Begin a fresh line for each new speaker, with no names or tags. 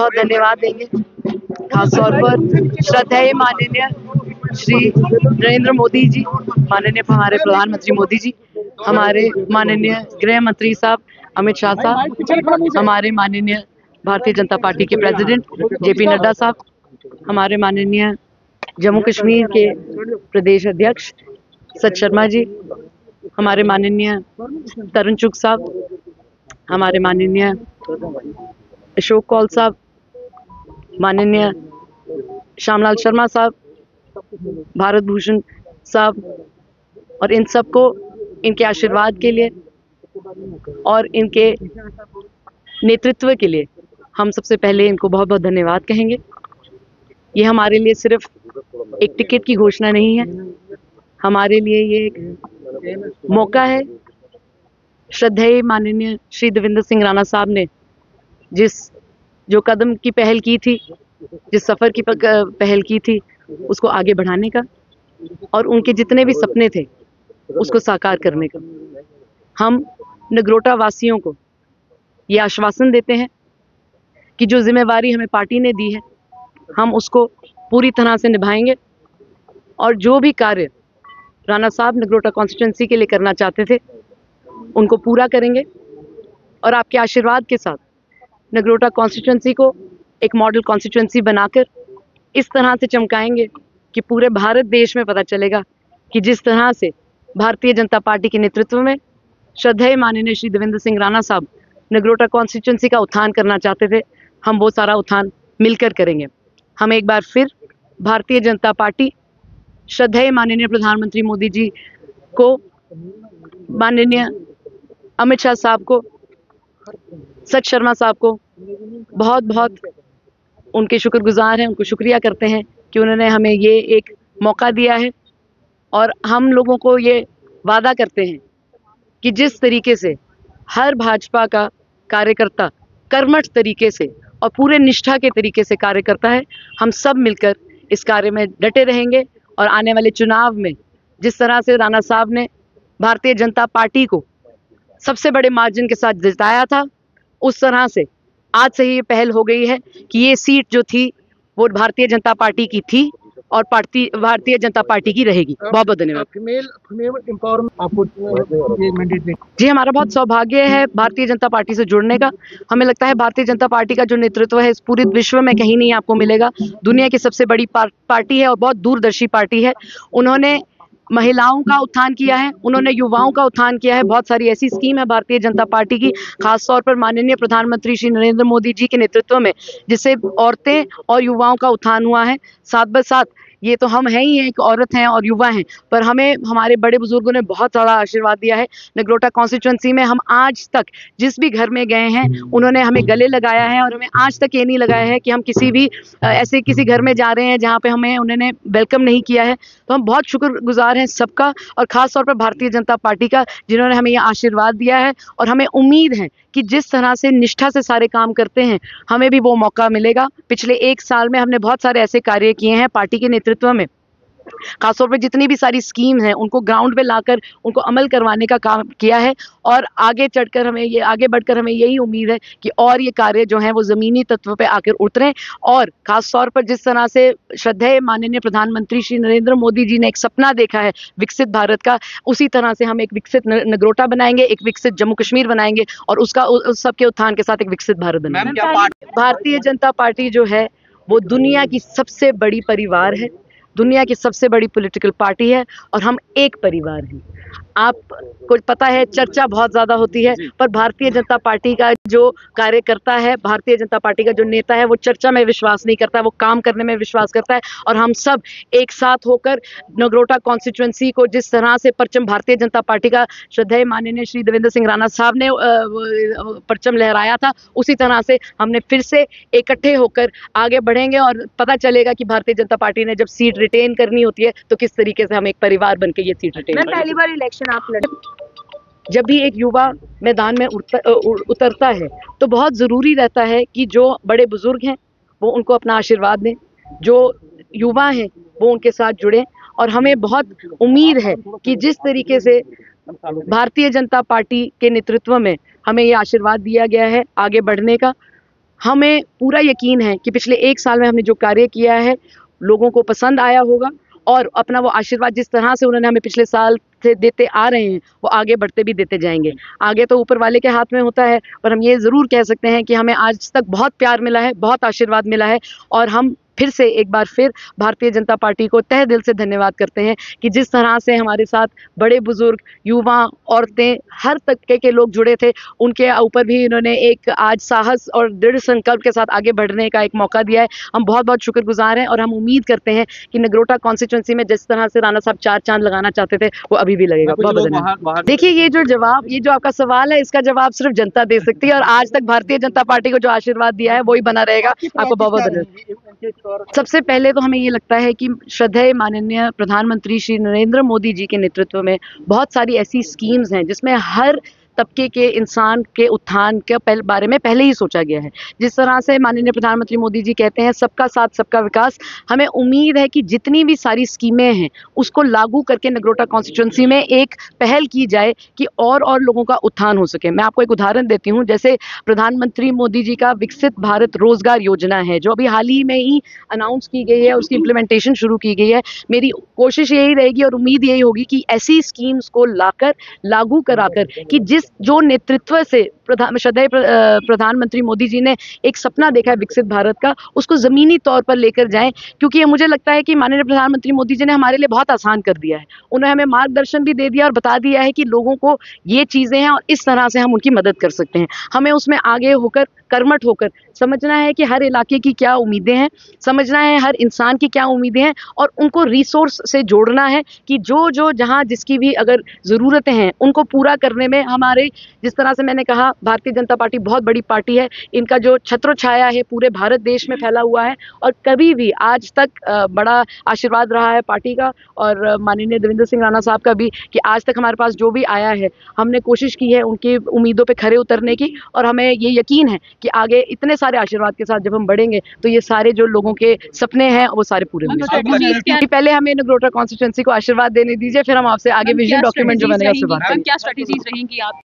बहुत धन्यवाद देंगे, खासतौर पर श्रद्धेय माननीय श्री नरेंद्र मोदी जी, माननीय हमारे प्रधानमंत्री मोदी जी, हमारे माननीय गृह मंत्री साहब अमित शाह साहब, हमारे माननीय भारतीय जनता पार्टी के प्रेसिडेंट जेपी नड्डा साहब, हमारे माननीय जम्मू कश्मीर के प्रदेश अध्यक्ष सच शर्मा जी, हमारे माननीय तरुण चुग साहब, हमारे माननीय अशोक कौल साहब, माननीय श्यामलाल शर्मा साहब, भारत भूषण साहब, और इन सबको इनके आशीर्वाद के लिए और इनके नेतृत्व के लिए हम सबसे पहले इनको बहुत बहुत धन्यवाद कहेंगे। ये हमारे लिए सिर्फ एक टिकट की घोषणा नहीं है, हमारे लिए ये एक मौका है। श्रद्धेय माननीय श्री देवेंद्र सिंह राणा साहब ने जो कदम की पहल की थी, जिस सफ़र की पहल की थी, उसको आगे बढ़ाने का और उनके जितने भी सपने थे उसको साकार करने का। हम नगरोटा वासियों को ये आश्वासन देते हैं कि जो जिम्मेवारी हमें पार्टी ने दी है हम उसको पूरी तरह से निभाएंगे और जो भी कार्य राणा साहब नगरोटा कॉन्स्टिट्यूंसी के लिए करना चाहते थे उनको पूरा करेंगे और आपके आशीर्वाद के साथ नगरोटा कॉन्स्टिट्यूंसी को एक मॉडल कॉन्स्टिट्यूंसी बनाकर इस तरह से चमकाएंगे कि पूरे भारत देश में पता चलेगा कि जिस तरह से भारतीय जनता पार्टी के नेतृत्व में श्रद्धेय माननीय श्री देवेंद्र सिंह राणा साहब नगरोटा कॉन्स्टिट्यूंसी का उत्थान करना चाहते थे, हम वो सारा उत्थान मिलकर करेंगे। हम एक बार फिर भारतीय जनता पार्टी श्रद्धेय माननीय प्रधानमंत्री मोदी जी को, माननीय अमित शाह साहब को, सच शर्मा साहब को बहुत बहुत उनके शुक्रगुजार हैं, उनको शुक्रिया करते हैं कि उन्होंने हमें ये एक मौका दिया है। और हम लोगों को ये वादा करते हैं कि जिस तरीके से हर भाजपा का कार्यकर्ता कर्मठ तरीके से और पूरे निष्ठा के तरीके से कार्य करता है, हम सब मिलकर इस कार्य में डटे रहेंगे और आने वाले चुनाव में जिस तरह से राणा साहब ने भारतीय जनता पार्टी को सबसे बड़े मार्जिन के साथ जिताया था, उस तरह से आज से ही ये पहल हो गई है कि ये सीट जो थी वो भारतीय जनता पार्टी की थी और भारतीय जनता पार्टी की रहेगी। बहुत बहुत धन्यवाद।
फीमेल एम्पावरमेंट
जी, हमारा बहुत सौभाग्य है भारतीय जनता पार्टी से जुड़ने का। हमें लगता है भारतीय जनता पार्टी का जो नेतृत्व है इस पूरे विश्व में कहीं नहीं आपको मिलेगा। दुनिया की सबसे बड़ी पार्टी है और बहुत दूरदर्शी पार्टी है। उन्होंने महिलाओं का उत्थान किया है, उन्होंने युवाओं का उत्थान किया है। बहुत सारी ऐसी स्कीम है भारतीय जनता पार्टी की, खासतौर पर माननीय प्रधानमंत्री श्री नरेंद्र मोदी जी के नेतृत्व में, जिससे औरतें और युवाओं का उत्थान हुआ है। साथ ब साथ ये तो हम हैं ही, एक औरत हैं और युवा हैं, पर हमें हमारे बड़े बुजुर्गों ने बहुत सारा आशीर्वाद दिया है। नगरोटा कॉन्स्टिट्यूंसी में हम आज तक जिस भी घर में गए हैं उन्होंने हमें गले लगाया है और हमें आज तक ये नहीं लगाया है कि हम किसी भी ऐसे किसी घर में जा रहे हैं जहाँ पे हमें उन्होंने वेलकम नहीं किया है। तो हम बहुत शुक्रगुजार हैं सबका और ख़ास तौर पर भारतीय जनता पार्टी का, जिन्होंने हमें ये आशीर्वाद दिया है। और हमें उम्मीद है कि जिस तरह से निष्ठा से सारे काम करते हैं हमें भी वो मौका मिलेगा। पिछले 1 साल में हमने बहुत सारे ऐसे कार्य किए हैं पार्टी के नेतृत्व में, खासतौर पर जितनी भी सारी स्कीम हैं उनको ग्राउंड पे लाकर उनको अमल करवाने का काम किया है। और आगे बढ़कर हमें यही उम्मीद है कि और ये कार्य जो हैं वो ज़मीनी तत्व पे आकर उतरें। और ख़ासतौर पर जिस तरह से श्रद्धेय माननीय प्रधानमंत्री श्री नरेंद्र मोदी जी ने एक सपना देखा है विकसित भारत का, उसी तरह से हम एक विकसित नगरोटा बनाएंगे, एक विकसित जम्मू कश्मीर बनाएंगे और उसका उस सबके उत्थान के साथ एक विकसित भारत बनाएंगे। भारतीय जनता पार्टी जो है वो दुनिया की सबसे बड़ी परिवार है, दुनिया की सबसे बड़ी पॉलिटिकल पार्टी है और हम एक परिवार हैं। आपको पता है चर्चा बहुत ज़्यादा होती है, पर भारतीय जनता पार्टी का जो कार्यकर्ता है, भारतीय जनता पार्टी का जो नेता है वो चर्चा में विश्वास नहीं करता है, वो काम करने में विश्वास करता है। और हम सब एक साथ होकर नगरोटा कॉन्स्टिट्यूंसी को जिस तरह से परचम भारतीय जनता पार्टी का श्रद्धेय माननीय श्री देवेंद्र सिंह राणा साहब ने परचम लहराया था, उसी तरह से हमने फिर से इकट्ठे होकर आगे बढ़ेंगे और पता चलेगा कि भारतीय जनता पार्टी ने जब सीट रिटेन करनी होती है तो किस तरीके से हम एक परिवार बनकर ये सीट रिटेन करेंगे।
पहली बार इलेक्शन आप लड़े,
जब भी एक युवा मैदान में उतरता है तो बहुत ज़रूरी रहता है कि जो बड़े बुजुर्ग हैं वो उनको अपना आशीर्वाद दें, जो युवा हैं वो उनके साथ जुड़ें। और हमें बहुत उम्मीद है कि जिस तरीके से भारतीय जनता पार्टी के नेतृत्व में हमें ये आशीर्वाद दिया गया है आगे बढ़ने का, हमें पूरा यकीन है कि पिछले 1 साल में हमने जो कार्य किया है लोगों को पसंद आया होगा और अपना वो आशीर्वाद जिस तरह से उन्होंने हमें पिछले साल से देते आ रहे हैं वो आगे बढ़ते भी देते जाएंगे। आगे तो ऊपर वाले के हाथ में होता है, पर हम ये ज़रूर कह सकते हैं कि हमें आज तक बहुत प्यार मिला है, बहुत आशीर्वाद मिला है और हम फिर से एक बार फिर भारतीय जनता पार्टी को तहे दिल से धन्यवाद करते हैं कि जिस तरह से हमारे साथ बड़े बुजुर्ग, युवा, औरतें, हर तबके के लोग जुड़े थे, उनके ऊपर भी इन्होंने एक आज साहस और दृढ़ संकल्प के साथ आगे बढ़ने का एक मौका दिया है। हम बहुत बहुत शुक्रगुजार हैं और हम उम्मीद करते हैं कि नगरोटा कॉन्स्टिट्यूंसी में जिस तरह से राणा साहब 4 चांद लगाना चाहते थे वो अभी भी लगेगा। बहुत बहुत धन्यवाद। देखिए ये जो आपका सवाल है इसका जवाब सिर्फ जनता दे सकती है और आज तक भारतीय जनता पार्टी को जो आशीर्वाद दिया है वही बना रहेगा। आपको बहुत बहुत धन्यवाद। सबसे पहले तो हमें ये लगता है कि श्रद्धेय माननीय प्रधानमंत्री श्री नरेंद्र मोदी जी के नेतृत्व में बहुत सारी ऐसी स्कीम्स हैं जिसमें हर तबके के इंसान के उत्थान के बारे में पहले ही सोचा गया है। जिस तरह से माननीय प्रधानमंत्री मोदी जी कहते हैं सबका साथ सबका विकास, हमें उम्मीद है कि जितनी भी सारी स्कीमें हैं उसको लागू करके नगरोटा कॉन्स्टिट्यूंसी में एक पहल की जाए कि और लोगों का उत्थान हो सके। मैं आपको एक उदाहरण देती हूँ, जैसे प्रधानमंत्री मोदी जी का विकसित भारत रोजगार योजना है जो अभी हाल ही में ही अनाउंस की गई है, उसकी इम्प्लीमेंटेशन शुरू की गई है। मेरी कोशिश यही रहेगी और उम्मीद यही होगी कि ऐसी स्कीम्स को लाकर लागू कराकर कि जो नेतृत्व से श्रद्धेय प्रधानमंत्री मोदी जी ने एक सपना देखा है विकसित भारत का, उसको ज़मीनी तौर पर लेकर जाएं, क्योंकि ये मुझे लगता है कि माननीय प्रधानमंत्री मोदी जी ने हमारे लिए बहुत आसान कर दिया है। उन्होंने हमें मार्गदर्शन भी दे दिया और बता दिया है कि लोगों को ये चीज़ें हैं और इस तरह से हम उनकी मदद कर सकते हैं। हमें उसमें आगे होकर, कर्मठ होकर समझना है कि हर इलाके की क्या उम्मीदें हैं, समझना है हर इंसान की क्या उम्मीदें हैं और उनको रिसोर्स से जोड़ना है कि जो जहाँ जिसकी भी अगर ज़रूरतें हैं उनको पूरा करने में हमारे, जिस तरह से मैंने कहा भारतीय जनता पार्टी बहुत बड़ी पार्टी है, इनका जो छत्र छाया है पूरे भारत देश में फैला हुआ है और कभी भी आज तक बड़ा आशीर्वाद रहा है पार्टी का और माननीय देवेंद्र सिंह राणा साहब का भी कि आज तक हमारे पास जो भी आया है हमने कोशिश की है उनकी उम्मीदों पे खरे उतरने की और हमें ये यकीन है कि आगे इतने सारे आशीर्वाद के साथ जब हम बढ़ेंगे तो ये सारे जो लोगों के सपने हैं वो सारे पूरे होंगे। पहले हमें नगरोटा कॉन्स्टिट्यूंसी को आशीर्वाद देने दीजिए, फिर हम आपसे आगे विजन डॉक्यूमेंट जो बनेगा उससे बात करेंगे।
क्या स्ट्रेटजीज रहेंगी आप